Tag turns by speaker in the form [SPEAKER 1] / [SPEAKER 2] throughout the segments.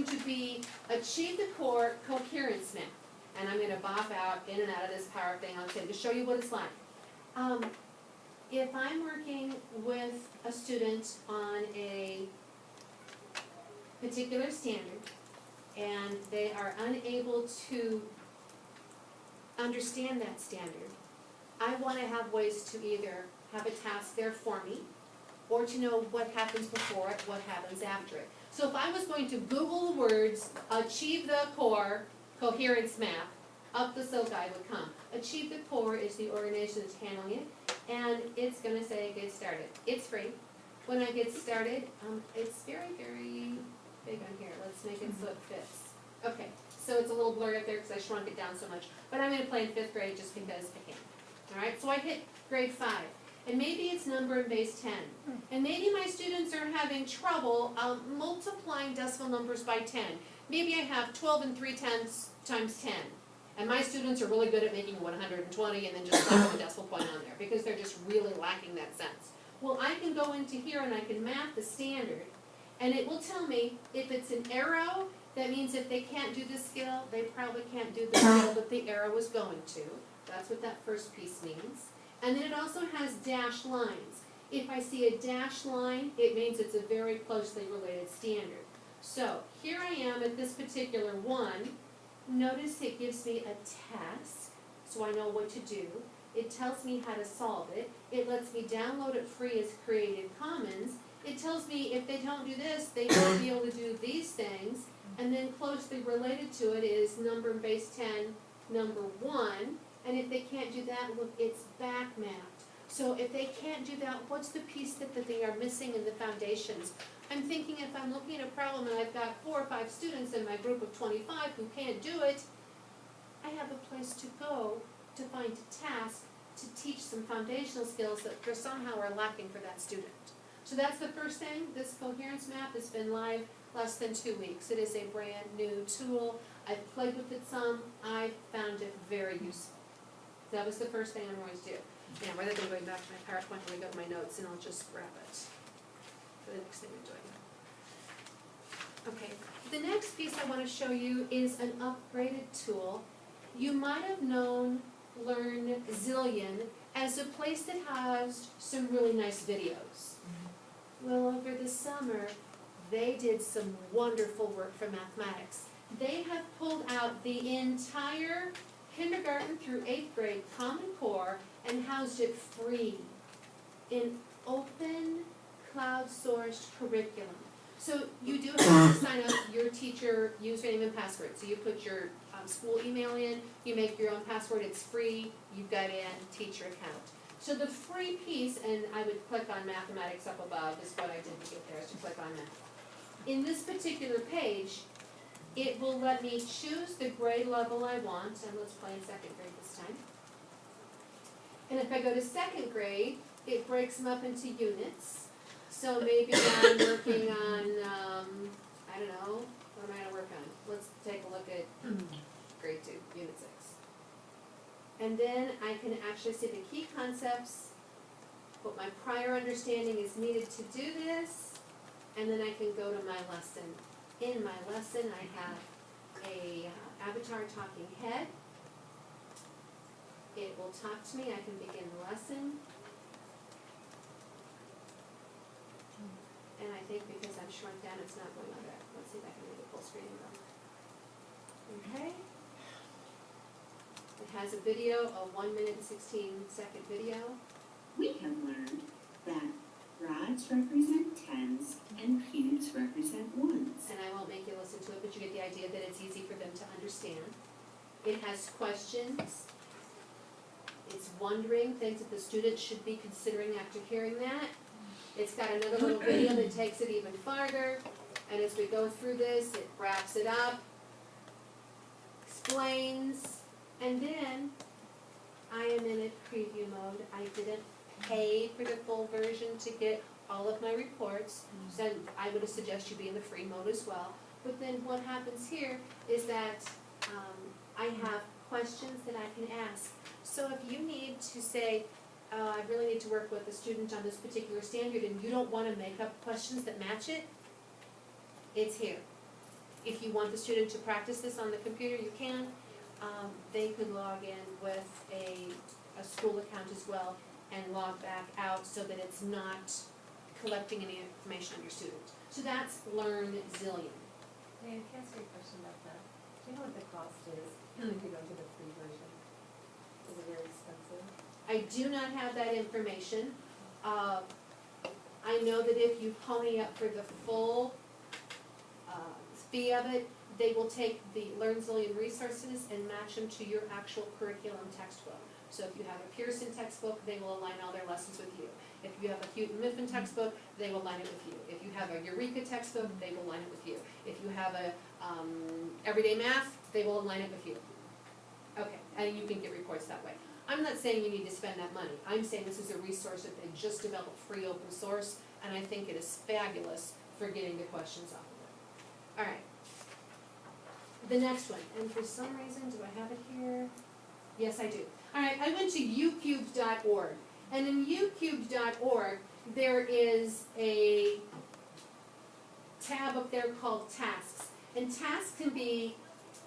[SPEAKER 1] going to be achieve the core coherence map. And I'm going to bop out in and out of this power thing on to show you what it's like. If I'm working with a student on a particular standard and they are unable to understand that standard, I want to have ways to either have a task there for me or to know what happens before it, what happens after it. So if I was going to Google the words, achieve the core coherence map, up the silk I would come. Achieve the core is the organization that's handling it, and it's going to say get started. It's free. When I get started, it's very, very big on here. Let's make it so it fits. Okay, so it's a little blurry up there because I shrunk it down so much, but I'm going to play in 5th grade just because I can. All right, so I hit grade 5. And maybe it's number in base 10. And maybe my students are having trouble multiplying decimal numbers by 10. Maybe I have 12 and 3/10 times 10. And my students are really good at making 120 and then just slapping a decimal point on there because they're just really lacking that sense. Well, I can go into here and I can map the standard, and it will tell me if it's an arrow, that means if they can't do this skill, they probably can't do the skill that the arrow is going to. That's what that first piece means. And then it also has dashed lines. If I see a dashed line, it means it's a very closely related standard. So here I am at this particular one. Notice it gives me a task, so I know what to do. It tells me how to solve it. It lets me download it free as Creative Commons. It tells me if they don't do this, they won't be able to do these things. And then closely related to it is number in base 10, number 1. And if they can't do that, look, it's back mapped. So if they can't do that, what's the piece that they are missing in the foundations? I'm thinking if I'm looking at a problem and I've got 4 or 5 students in my group of 25 who can't do it, I have a place to go to find a task to teach some foundational skills that somehow are lacking for that student. So that's the first thing. This coherence map has been live less than 2 weeks. It is a brand new tool. I've played with it some. I found it very useful. That was the first thing I'm going to do. Now, rather than going back to my PowerPoint, let me go to my notes and I'll just grab it for the next thing I'm doing. Okay, the next piece I want to show you is an upgraded tool. You might have known Learn Zillion as a place that has some really nice videos. Well, over the summer, they did some wonderful work for mathematics. They have pulled out the entire kindergarten through 8th grade Common Core and housed it free in open cloud-sourced curriculum. So you do have to sign up your teacher username and password. So you put your school email in, you make your own password, it's free, you've got a teacher account. So the free piece, and I would click on mathematics up above, is what I did to get there, is to click on math. In this particular page, it will let me choose the grade level I want, and let's play in 2nd grade this time. And if I go to 2nd grade, it breaks them up into units. So maybe I'm working on, I don't know, what am I going to work on? Let's take a look at grade 2, unit 6. And then I can actually see the key concepts, what my prior understanding is needed to do this, and then I can go to my lesson. In my lesson, I have a avatar talking head. It will talk to me. I can begin the lesson. And I think because I'm shrunk down, it's not going on there. Let's see if I can make it full screen. Okay. It has a video, a 1 minute and 16-second video.
[SPEAKER 2] We have learned that rods represent tens and cubes represent ones.
[SPEAKER 1] And I won't make you listen to it, but you get the idea that it's easy for them to understand. It has questions. It's wondering things that the students should be considering after hearing that. It's got another little video that takes it even farther. And as we go through this, it wraps it up, explains, and then I am in a preview mode. I didn't pay for the full version to get all of my reports, so I would suggest you be in the free mode as well. But then what happens here is that I have questions that I can ask. So if you need to say, I really need to work with a student on this particular standard and you don't want to make up questions that match it, it's here. If you want the student to practice this on the computer, you can. They could log in with a school account as well and log back out so that it's not collecting any information on your student. So that's Learn Zillion.
[SPEAKER 3] Diane, can I ask you a question about that? Do you know what the cost is if you go to the free version? Is it very expensive?
[SPEAKER 1] I do not have that information. I know that if you pony up for the full fee of it, they will take the Learn Zillion resources and match them to your actual curriculum textbook. So if you have a Pearson textbook, they will align all their lessons with you. If you have a Houghton Mifflin textbook, they will align it with you. If you have a Eureka textbook, they will align it with you. If you have a Everyday Math, they will align it with you. Okay, and you can get reports that way. I'm not saying you need to spend that money. I'm saying this is a resource that they just developed free open source, and I think it is fabulous for getting the questions off of it. All right. The next one, and for some reason, do I have it here? Yes, I do. All right, I went to ucubed.org, and in ucubed.org, there is a tab up there called tasks. And tasks can be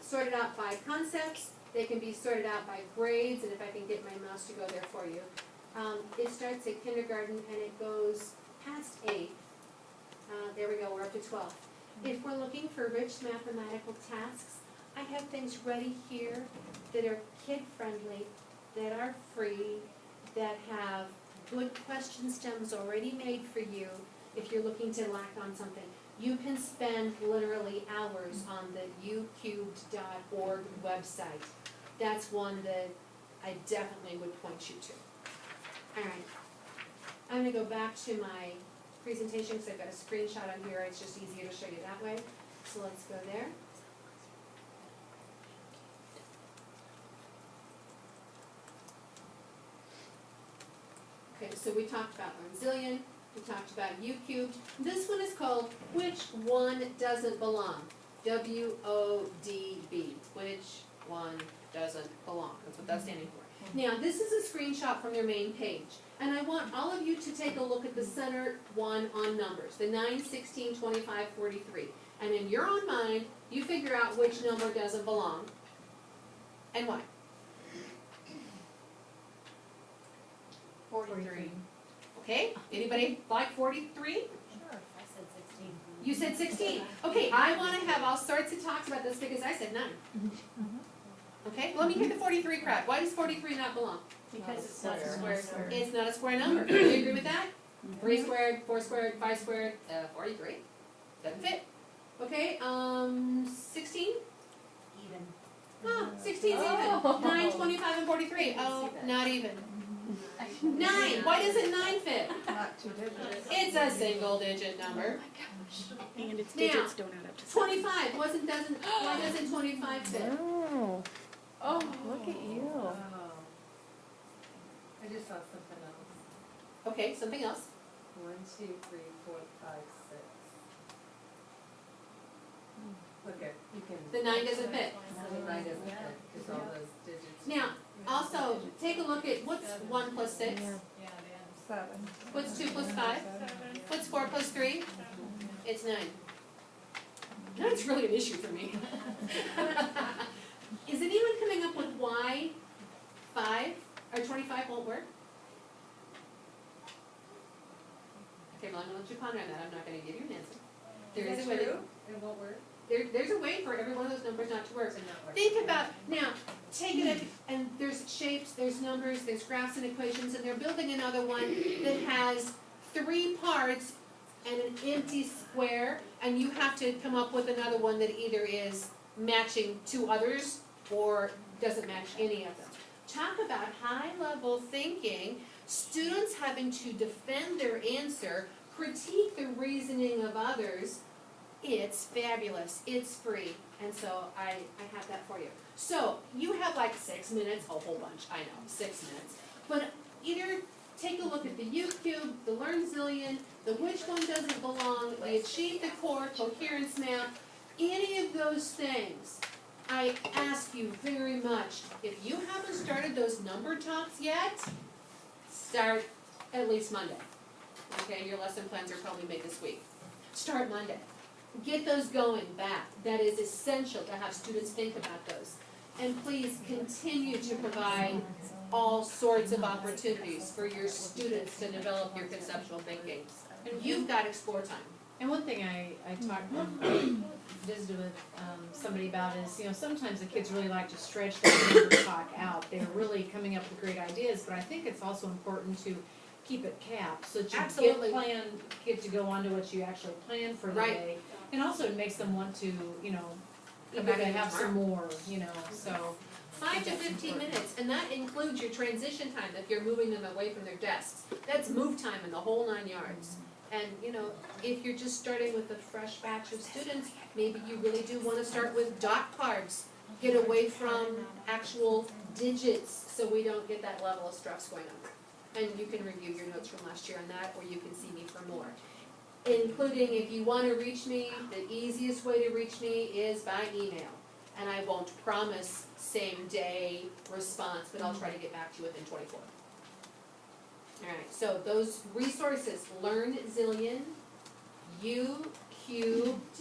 [SPEAKER 1] sorted out by concepts, they can be sorted out by grades, and if I can get my mouse to go there for you. It starts at kindergarten and it goes past 8. There we go, we're up to 12. If we're looking for rich mathematical tasks, I have things ready here that are kid-friendly, that are free, that have good question stems already made for you if you're looking to lack on something. You can spend literally hours on the ucubed.org website. That's one that I definitely would point you to. All right, I'm gonna go back to my presentation because I've got a screenshot on here. It's just easier to show you that way. So let's go there. Okay, so we talked about Learn Zillion. We talked about ucubed. This one is called Which One Doesn't Belong? WODB. Which one doesn't belong? That's what that's standing for. Now, this is a screenshot from their main page. And I want all of you to take a look at the center one on numbers, the 9, 16, 25, 43. And in your own mind, you figure out which number doesn't belong and why.
[SPEAKER 3] 43.
[SPEAKER 1] Okay, anybody like 43?
[SPEAKER 3] Sure, I said 16.
[SPEAKER 1] You said 16. Okay, I want to have all sorts of talks about this because I said 9. Okay, let me hear the 43 crowd. Why does 43 not belong?
[SPEAKER 3] Because it's not a square.
[SPEAKER 1] It's not a square number. Do you agree with that? 3 squared, 4 squared, 5 squared, 43. Doesn't fit. Okay, 16?
[SPEAKER 3] Even.
[SPEAKER 1] Oh, 16's even. 9, 25, and 43. Oh, not even. 9. Why doesn't 9 fit?
[SPEAKER 3] Not 2 digits.
[SPEAKER 1] It's a single digit number.
[SPEAKER 4] And its
[SPEAKER 1] Now,
[SPEAKER 4] digits don't add up to
[SPEAKER 1] 25. Why doesn't 25 fit?
[SPEAKER 4] Oh. Oh, look at you.
[SPEAKER 3] Wow. I just saw something else.
[SPEAKER 1] Okay, something else.
[SPEAKER 3] 1, 2, 3, 4, 5, 6. Look at, you can.
[SPEAKER 1] The 9 doesn't fit.
[SPEAKER 3] So the 9 doesn't fit, because all those digits.
[SPEAKER 1] Now, also, take a look at what's 1 plus 6?
[SPEAKER 4] Yeah.
[SPEAKER 3] 7.
[SPEAKER 1] What's 2 plus 5? What's 4 plus 3? It's 9. That's really an issue for me. Is anyone coming up with why 5 or 25 won't work? Okay, well, I'm gonna let you ponder on that. I'm not gonna give you an answer. There is a way.
[SPEAKER 3] It won't work?
[SPEAKER 1] There's a way for every one of those numbers not to work.
[SPEAKER 3] So not work.
[SPEAKER 1] Think about, now, take it and there's shapes, there's numbers, there's graphs and equations, and they're building another one that has 3 parts and an empty square, and you have to come up with another one that either is matching 2 others or doesn't match any of them. Talk about high-level thinking, students having to defend their answer, critique the reasoning of others. It's fabulous, it's free, and so I have that for you. So, you have like 6 minutes, a whole bunch, I know, 6 minutes. But either take a look at the ucubed, the Learn Zillion, the Which One Doesn't Belong, the Achieve the Core, Coherence Map, any of those things. I ask you very much, if you haven't started those number talks yet, start at least Monday. Okay, your lesson plans are probably made this week. Start Monday. get those going back. That is essential to have students think about those. And please continue to provide all sorts of opportunities for your students to develop your conceptual thinking. And you've got explore time.
[SPEAKER 3] And one thing I visited with somebody about is, you know, sometimes the kids really like to stretch their inner talk out. They're really coming up with great ideas, but I think it's also important to keep it capped so that you
[SPEAKER 1] Absolutely.
[SPEAKER 3] get to go on to what you actually plan for the
[SPEAKER 1] Right.
[SPEAKER 3] day. And also it makes them want to, you know,
[SPEAKER 1] Come
[SPEAKER 3] come
[SPEAKER 1] back
[SPEAKER 3] back and
[SPEAKER 1] again
[SPEAKER 3] have some more, you know, so.
[SPEAKER 1] 5 to
[SPEAKER 3] That's
[SPEAKER 1] 15
[SPEAKER 3] important.
[SPEAKER 1] minutes, and that includes your transition time if you're moving them away from their desks. That's move time in the whole 9 yards. And, you know, if you're just starting with a fresh batch of students, maybe you really do wanna start with dot cards. Get away from actual digits, so we don't get that level of stress going on. And you can review your notes from last year on that, or you can see me for more. Including, if you wanna reach me, the easiest way to reach me is by email. And I won't promise same day response, but I'll try to get back to you within 24. Alright, so those resources, Learn Zillion, U cubed,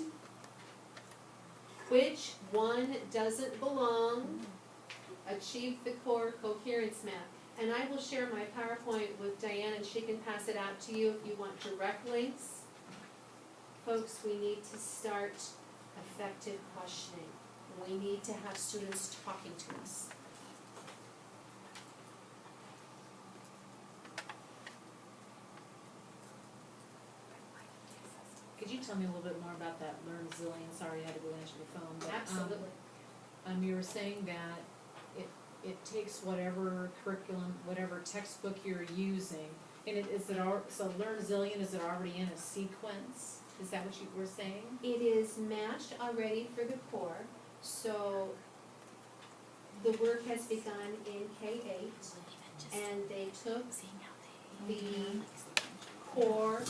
[SPEAKER 1] which one doesn't belong, Achieve the Core Coherence Map. And I will share my PowerPoint with Diane and she can pass it out to you if you want direct links. Folks, we need to start effective questioning. We need to have students talking to us.
[SPEAKER 3] Could you tell me a little bit more about that Learn Zillion? Sorry, I had to go answer the phone, but,
[SPEAKER 1] Absolutely.
[SPEAKER 3] you were saying that it takes whatever curriculum, whatever textbook you're using, and so Learn Zillion, is it already in a sequence? Is that what you were saying?
[SPEAKER 1] It is matched already for the core, so the work has begun in K-8, and they took the core